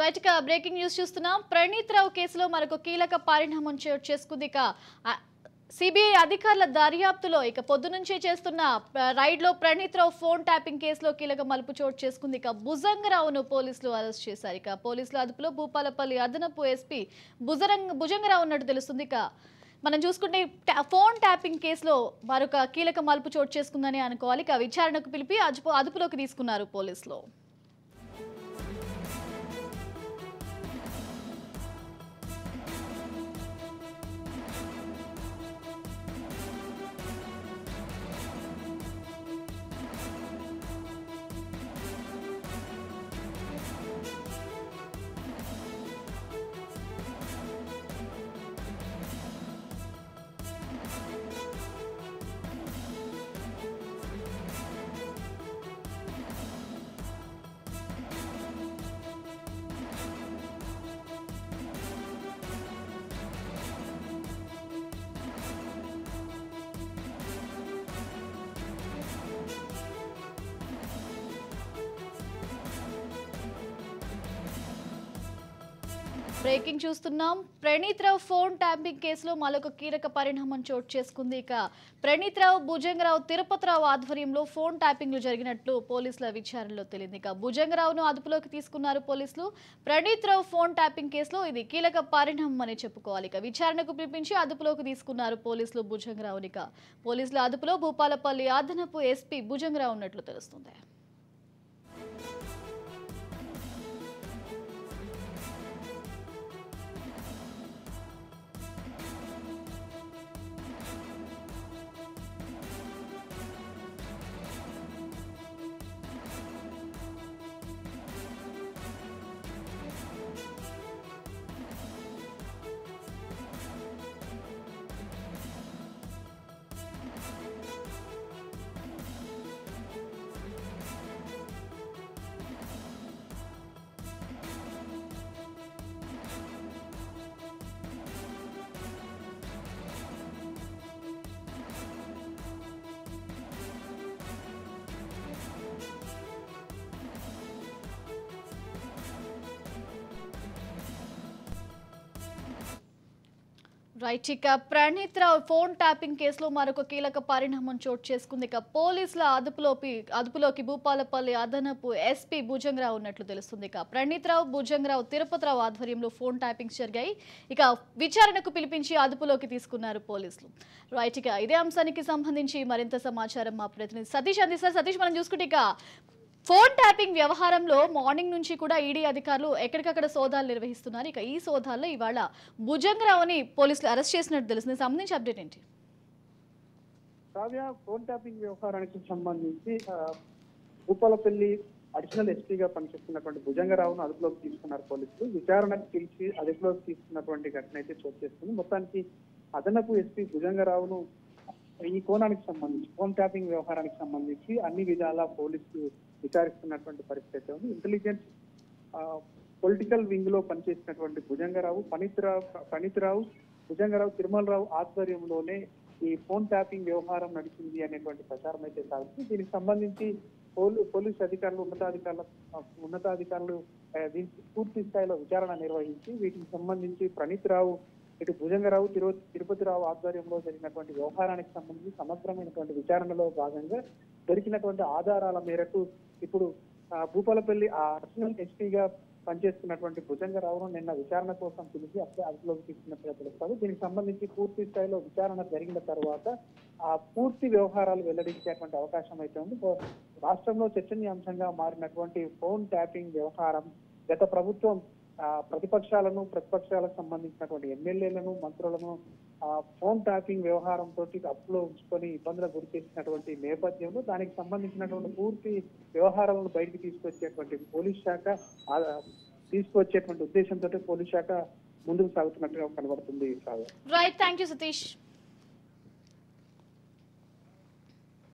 Right గా breaking news చూస్తున్నాం. ప్రణీత్ రావు కేసులో మరొక కీలక పరిణామం చోటు చేసుకుంది. సిబిఐ అధికారుల దర్యాప్తులో పొద్దునుంచే చేస్తున్న రైడ్ లో ప్రణీత్ రావు ఫోన్ ట్యాపింగ్ కేసులో కీలక మలుపు చోటు చేసుకుంది. భుజంగరావును పోలీసులు అరెస్ట్ చేశారు. పోలీసుల అదుపులో భూపాలపల్లి అదనపు ఎస్పీ భుజంగరావు ఉన్నట్టు తెలుస్తుంది. మనం చూసుకుంటే ఫోన్ ట్యాపింగ్ కేసులో మరొక కీలక మలుపు చోటు చేసుకుందని అనుకోవాలి. విచారణకు పిలిపి అదుపులోకి తీసుకున్నారు పోలీసులు. బ్రేకింగ్ చూస్తున్నాం. ప్రణీత్ రావు ఫోన్ ట్యాపింగ్ కేసులో మరొక కీలక పరిణామం చోటు చేసుకుంది. ప్రణీత్ రావు భుజంగరావు తిరుపతిరావు ఆధ్వర్యంలో ఫోన్ ట్యాపింగ్లు జరిగినట్లు పోలీసుల విచారణలో తెలిసింది. భుజంగరావును అదుపులోకి తీసుకున్నారు పోలీసులు. ప్రణీత్ రావు ఫోన్ ట్యాపింగ్ కేసులో ఇది కీలక పరిణామం అని చెప్పుకోవాలి. విచారణకు పిలిపించి అదుపులోకి తీసుకున్నారు పోలీసులు భుజంగరావుని. పోలీసుల అదుపులో భూపాలపల్లి అదనపు ఎస్పీ భుజంగరావు ఉన్నట్లు తెలుస్తుంది. రైట్ ప్రణీత్ రావు ఫోన్ ట్యాపింగ్ కేసులో మరొక కీలక పరిణామం చోటు చేసుకుంది. పోలీసుల అదుపులోకి భూపాలపల్లి అదనపు ఎస్పీ భుజంగరావు ఉన్నట్లు తెలుస్తుంది. ప్రణీత్ రావు భుజంగరావు తిరుపతిరావు ఆధ్వర్యంలో ఫోన్ ట్యాపింగ్స్ జరిగాయి. విచారణకు పిలిపించి అదుపులోకి తీసుకున్నారు పోలీసులు. రైట్ ఇదే అంశానికి సంబంధించి మరింత సమాచారం మా ప్రతినిధి సతీష్ అందిస్తారు. సతీష్, మనం చూసుకుంటే ఫోన్ ట్యాపింగ్ వ్యవహారంలో మార్నింగ్ నుంచి కూడా ఈడీ అధికారులు ఎక్కడికక్కడ సోదాలు నిర్వహిస్తున్నారు. ఈ సోదాల్లో ఇవాళ భుజంగరావుని పోలీసులు అరెస్ట్ చేసినట్టు తెలుస్తుంది. సంబంధించి అప్డేట్ ఏంటి? కావ్య, ఫోన్ ట్యాపింగ్ వ్యవహారానికి సంబంధించి భూపాలపల్లి అడిషనల్ ఎస్పీగా పనిచేస్తున్నటువంటి భుజంగరావును అదుపులోకి తీసుకున్నారు పోలీసులు. విచారణకు పిలిచి అదుపులోకి తీసుకున్నటువంటి ఘటన అయితే చోటు చేసుకుంది. మొత్తానికి అదనపు ఎస్పీ భుజంగరావును ఈ కోణానికి సంబంధించి ఫోన్ ట్యాపింగ్ వ్యవహారానికి సంబంధించి అన్ని విధాలా పోలీసులు విచారిస్తున్నటువంటి పరిస్థితి ఉంది. ఇంటెలిజెన్స్ పొలిటికల్ వింగ్ లో పనిచేసినటువంటి ప్రణీతరావు భుజంగరావు తిరుమలరావు ఆధ్వర్యంలోనే ఈ ఫోన్ ట్యాపింగ్ వ్యవహారం నడిచింది అనేటువంటి ప్రచారం అయితే సాగుతుంది. దీనికి సంబంధించి పోలీసు అధికారులు ఉన్నతాధికారులు దీనికి పూర్తి స్థాయిలో విచారణ నిర్వహించి వీటికి సంబంధించి ప్రణీతరావు ఇటు భుజంగరావు తిరుపతిరావు ఆధ్వర్యంలో జరిగినటువంటి వ్యవహారానికి సంబంధించి సమగ్రమైనటువంటి విచారణలో భాగంగా దొరికినటువంటి ఆధారాల మేరకు ఇప్పుడు భూపాలపల్లి అడిషనల్ ఎస్పీగా పనిచేస్తున్నటువంటి భుజంగరావును నిన్న విచారణ కోసం పిలిచి అదుపులోకి తీసుకున్నట్టుగా తెలుస్తారు. దీనికి సంబంధించి పూర్తి స్థాయిలో విచారణ జరిగిన తర్వాత పూర్తి వ్యవహారాలు వెల్లడించేటువంటి అవకాశం అయితే ఉంది. రాష్ట్రంలో చర్చనీయాంశంగా మారినటువంటి ఫోన్ ట్యాపింగ్ వ్యవహారం గత ప్రభుత్వం ప్రతిపక్షాలకు సంబంధించినటువంటి ఎమ్మెల్యేలను మంత్రులను ఫోన్ ట్యాపింగ్ వ్యవహారంతో అప్పులో ఉంచుకొని ఇబ్బందులకు గురి చేసినటువంటి నేపథ్యంలో దానికి సంబంధించినటువంటి పూర్తి వ్యవహారాలను బయటికి తీసుకొచ్చేటువంటి ఉద్దేశంతో పోలీస్ శాఖ ముందుకు సాగుతున్నట్టుగా కనబడుతుంది. Right, thank you Satish.